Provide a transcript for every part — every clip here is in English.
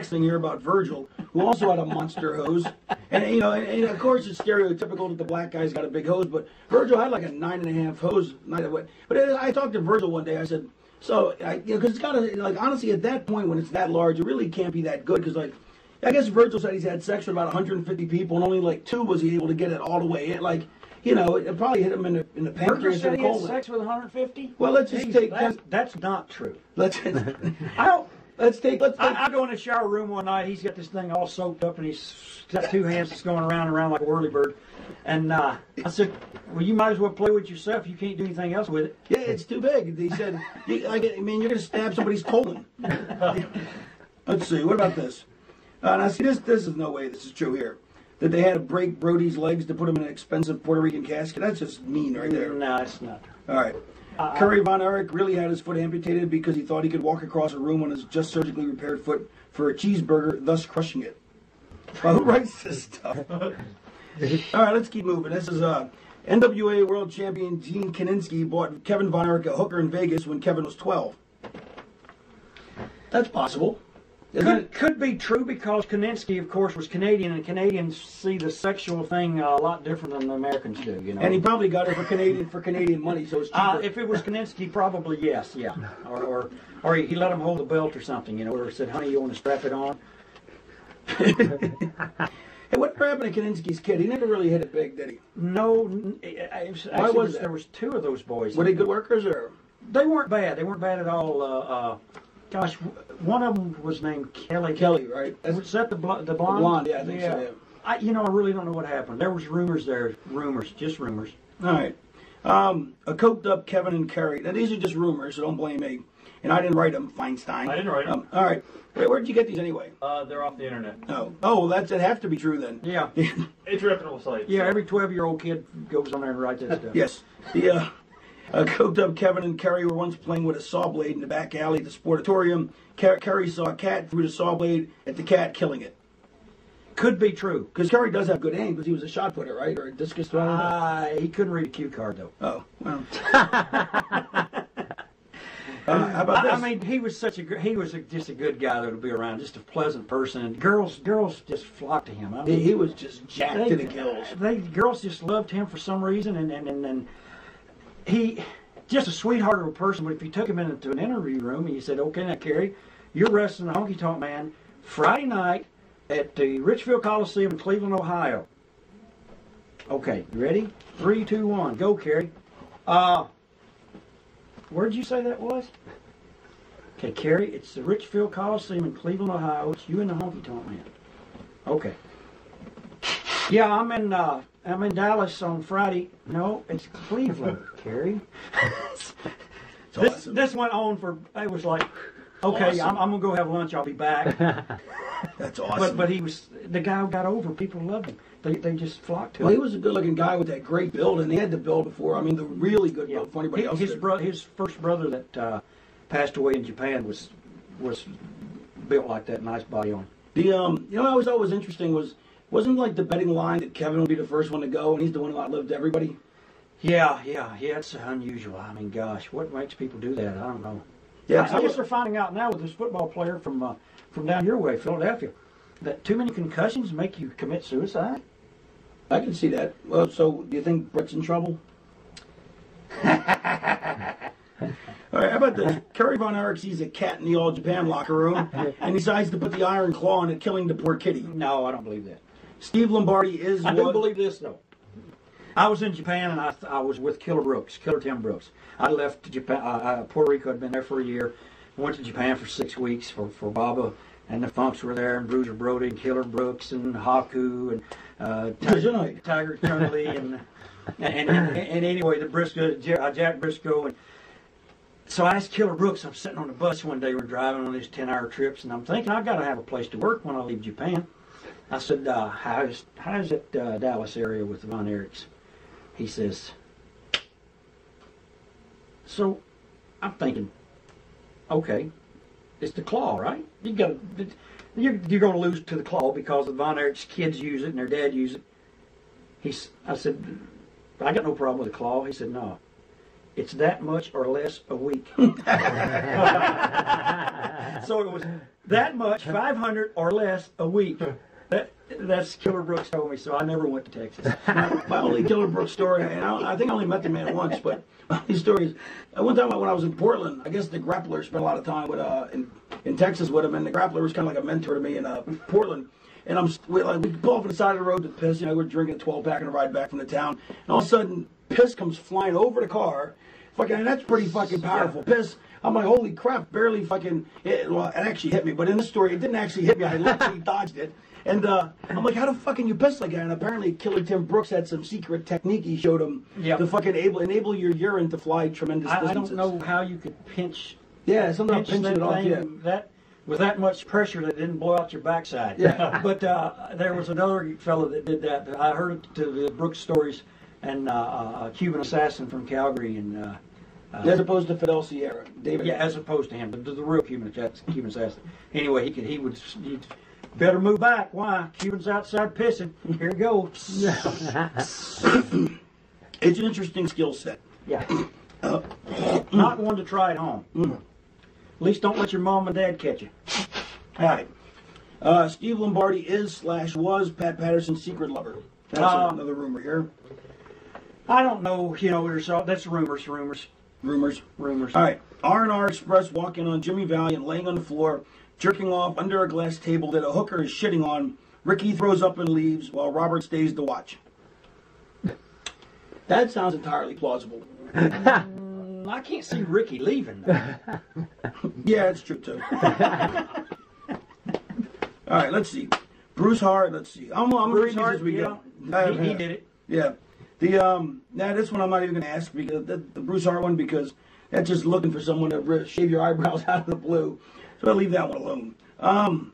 thing here about Virgil, who also had a monster hose. And, you know, and of course it's stereotypical that the black guy's got a big hose, but Virgil had like a 9.5 hose. But I talked to Virgil one day. I said, so, you know, because it's got to, like, honestly, at that point when it's that large, it really can't be that good. Because, like, I guess Virgil said he's had sex with about 150 people, and only like 2 was he able to get it all the way in. Like, you know, it probably hit him in the pancreas. Virgil said he had sex with 150? Well, let's just take that's not true. Let's Let's take. I go in the shower room one night. He's got this thing all soaked up, and he's got 2 hands that's going around and around like a whirlybird. And I said, "Well, you might as well play with yourself. You can't do anything else with it." Yeah, it's too big. He said, "I mean, you're going to stab somebody's colon." Let's see. What about this? Now, see, this is no way this is true here. That they had to break Brody's legs to put him in an expensive Puerto Rican casket. That's just mean right there. No, it's not. All right. Curry Von Erich really had his foot amputated because he thought he could walk across a room on his just surgically repaired foot for a cheeseburger, thus crushing it. Well, who writes this stuff? All right, let's keep moving. This is NWA World Champion Gene Kaninsky bought Kevin Von Erich a hooker in Vegas when Kevin was 12. That's possible. Could be true because Kaninsky, of course, was Canadian, and Canadians see the sexual thing a lot different than the Americans do. You know. And he probably got it for Canadian money, so it's cheaper. If it was Kaninsky, probably yes, yeah. Or he let him hold the belt or something, you know, or said, "Honey, you want to strap it on?" Hey, what happened to Kaninsky's kid? He never really hit it big, did he? No. There was 2 of those boys. Were they good workers, or? They weren't bad. They weren't bad at all. Gosh, one of them was named Kelly. Kelly, right? Was that the blonde? The blonde, yeah, I think so, yeah. I really don't know what happened. There was rumors there. Rumors, just rumors. All right. A coked up Kevin and Kerry. Now, these are just rumors, so don't blame me. And I didn't write them, Feinstein. I didn't write them. All right. Where'd you get these anyway? They're off the internet. Oh, well, that'd have to be true then. Yeah. It's a reputable site. Yeah, every 12-year-old kid goes on there and writes that stuff. Yes. The coked up Kevin and Kerry were once playing with a saw blade in the back alley at the Sportatorium. Kerry saw a cat, threw the saw blade at the cat, killing it. Could be true. Because Kerry does have good aim because he was a shot putter, right? Or a discus thrower? He couldn't read a cue card, though. Oh, well. How about this? I mean, he was just a good guy that would be around, just a pleasant person, and girls just flocked to him. I mean, he was just jacked to the gills. Girls just loved him for some reason, and he just a sweetheart of a person. But if you took him into an interview room and you said, "Okay, now Kerry, you're wrestling the Honky Tonk Man Friday night at the Richfield Coliseum in Cleveland, Ohio." Okay, you ready? 3, 2, 1, go, Kerry. Where'd you say that was? Okay, Kerry, it's the Richfield Coliseum in Cleveland, Ohio. It's you and the Honky Tonk Man. Okay. Yeah, I'm in Dallas on Friday. No, it's Cleveland, Kerry. This went on for, it was like, okay, awesome. I'm going to go have lunch. I'll be back. That's awesome. But the guy got over. People loved him. They just flocked to him. Well, he was a good-looking guy with that great build, and he had the build before. I mean, the really good build for anybody else. His first brother that passed away in Japan was built like that, nice body on. You know, what I was always interesting wasn't like the betting line that Kevin would be the first one to go, and he's the one who outlived everybody. Yeah, it's unusual. I mean, gosh, what makes people do that? I don't know. Yeah, I guess they're finding out now with this football player from down your way, Philadelphia, that too many concussions make you commit suicide. I can see that. Well, so do you think Brett's in trouble? All right, how about this? Kerry Von Erich sees a cat in the All Japan locker room and decides to put the iron claw on it, killing the poor kitty. No, I don't believe that. Steve Lombardi is. I do believe this, though. I was in Japan, and I was with Killer Tim Brooks. I left Japan, Puerto Rico. I'd been there for a year. Went to Japan for 6 weeks for Baba, and the Funks were there, and Bruiser Brody, and Killer Brooks, and Haku, and Tiger Chun-Li, and anyway, the Briscoe, Jack Briscoe. And so I asked Killer Brooks, I'm sitting on the bus one day, we're driving on these 10-hour trips, and I'm thinking, I've got to have a place to work when I leave Japan. I said, how's that Dallas area with the Von Erichs? He says, so I'm thinking, okay, it's the claw, right? You're going to lose to the claw because the Von Erich's kids use it and their dad use it. I said, I got no problem with the claw. He said, no, it's that much or less a week. So it was that much, 500 or less a week. That's Killer Brooks told me, so I never went to Texas. My only Killer Brooks story, and I think I only met the man once, but my only story is, one time when I was in Portland, I guess the Grappler spent a lot of time with in Texas with him, and the Grappler was kind of like a mentor to me in Portland. And we pull off on the side of the road to piss. We're drinking a 12-pack and a ride back from the town. And all of a sudden, piss comes flying over the car. And that's pretty fucking powerful. Piss. I'm like, holy crap, barely fucking. It actually hit me. But in this story, it didn't actually hit me. I literally dodged it. And I'm like, how the fuck can you piss like that? And apparently, Killer Tim Brooks had some secret technique he showed him to fucking enable your urine to fly tremendous distances. I don't know how you could pinch. Yeah, something about pinching it off. Yeah. With that much pressure that didn't blow out your backside. Yeah. But there was another fellow that did that. I heard the Brooks stories, and a Cuban assassin from Calgary. And as opposed to Fidel Sierra. David. Yeah, as opposed to him. The real Cuban assassin. Anyway, he'd better move back. Why? Cuban's outside pissing. Here you go. It's an interesting skill set. Yeah. Not one to try at home. At least don't let your mom and dad catch you. All right. Steve Lombardi is/was Pat Patterson's secret lover. That's another rumor here. I don't know. That's rumors. Rumors. All right. R&R Express walking on Jimmy Valiant, laying on the floor, jerking off under a glass table that a hooker is shitting on. Ricky throws up and leaves while Robert stays to watch. That sounds entirely plausible. I can't see Ricky leaving, though. Yeah, it's true, too. All right, let's see. Bruce Hart, let's see. I'm Bruce reading Hart, as we go. He did it. Yeah. This one I'm not even going to ask, because the Bruce Hart one, because that's just looking for someone to shave your eyebrows out of the blue. So I'll leave that one alone.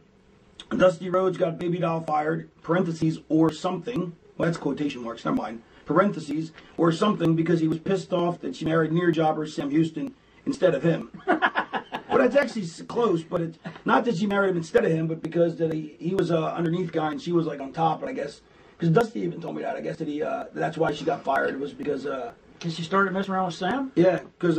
Dusty Rhodes got Baby Doll fired, parentheses, or something. Well, that's quotation marks, never mind. Parentheses, or something, because he was pissed off that she married near jobber Sam Houston instead of him. Well, that's actually close, but it's not that she married him instead of him, but because that he was underneath guy and she was like on top, and I guess, because Dusty even told me that, I guess that that's why she got fired, was because... Because she started messing around with Sam? Yeah, because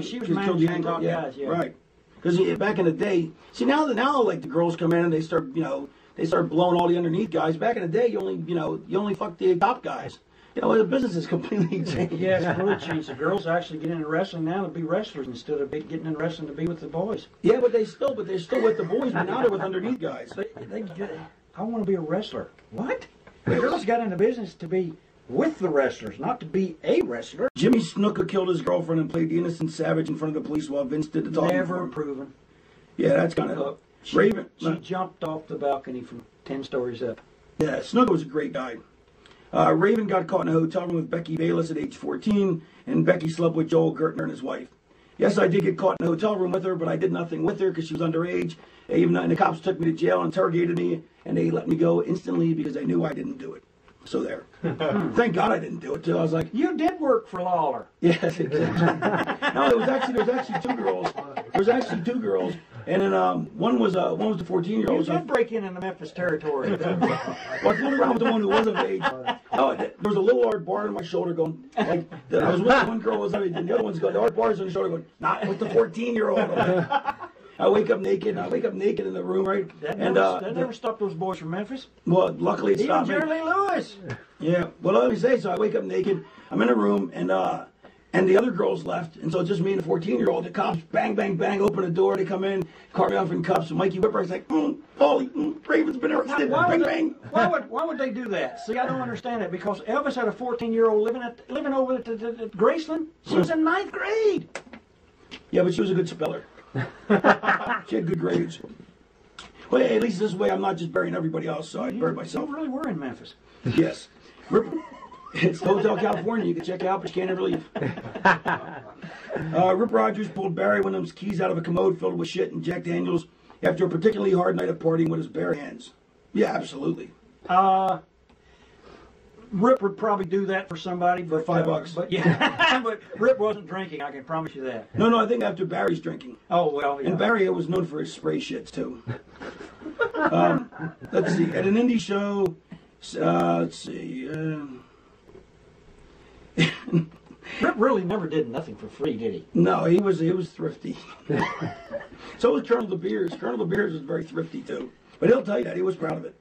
she was managing the top guys, yeah. Right. Because back in the day, see now like the girls come in and they start blowing all the underneath guys. Back in the day, you only fuck the top guys. The business is completely changed. Yeah, it's really changed. The girls actually get into wrestling now to be wrestlers instead of getting in wrestling to be with the boys. Yeah, but they're still with the boys, but now they're with underneath guys. I want to be a wrestler. What? The girls got into business to be with the wrestlers, not to be a wrestler. Jimmy Snuka killed his girlfriend and played the innocent savage in front of the police while Vince did the talking. Never proven. Yeah, that's kind of Raven. She jumped off the balcony from 10 stories up. Yeah, Snuka was a great guy. Raven got caught in a hotel room with Becky Bayless at age 14, and Becky slept with Joel Gertner and his wife. Yes, I did get caught in a hotel room with her, but I did nothing with her because she was underage. And the cops took me to jail, interrogated me, and they let me go instantly because they knew I didn't do it. So there. Thank God I didn't do it too. I was like, you did work for Lawler. Yes, exactly. No, there was actually two girls. There was actually two girls, and then one was the 14-year-old. You did break in the Memphis territory. Well, I fooled around with the one who was of age. Oh, there was a little hard bar on my shoulder going. Like, I was with one girl who was of age, and the other one's going. The hard bars on the shoulder going. Not with the 14-year-old. I wake up naked in the room, right? That never stopped those boys from Memphis. Well, luckily it stopped me. Even Jerry Lewis. Yeah. Well, let me say, so I wake up naked. I'm in a room, and the other girls left, and so it's just me and the 14-year-old. The cops bang, bang, bang, open the door. They come in, cart me off in cuffs. And Mikey Whipwright's like, Paulie, Raven's been arrested. Bang, bang. Why would they do that? See, I don't understand it, because Elvis had a 14-year-old living over at Graceland. She was in 9th grade. Yeah, but she was a good speller. She had good grades. Well, hey, at least this way I'm not just burying everybody else, so I buried myself. You really were in Memphis. Yes. It's Hotel California. You can check it out, but you can't ever leave. Rip Rogers pulled Barry Windham's keys out of a commode filled with shit and Jack Daniels after a particularly hard night of partying with his bare hands. Yeah, absolutely. Rip would probably do that for somebody, but for $5. But yeah, but Rip wasn't drinking. I can promise you that. No, I think after Barry's drinking. Oh well, yeah. And Barry was known for his spray shits too. Let's see. At an indie show, let's see. Rip really never did nothing for free, did he? No, he was thrifty. So was Colonel De Beers. Colonel De Beers was very thrifty too. But he'll tell you that. He was proud of it.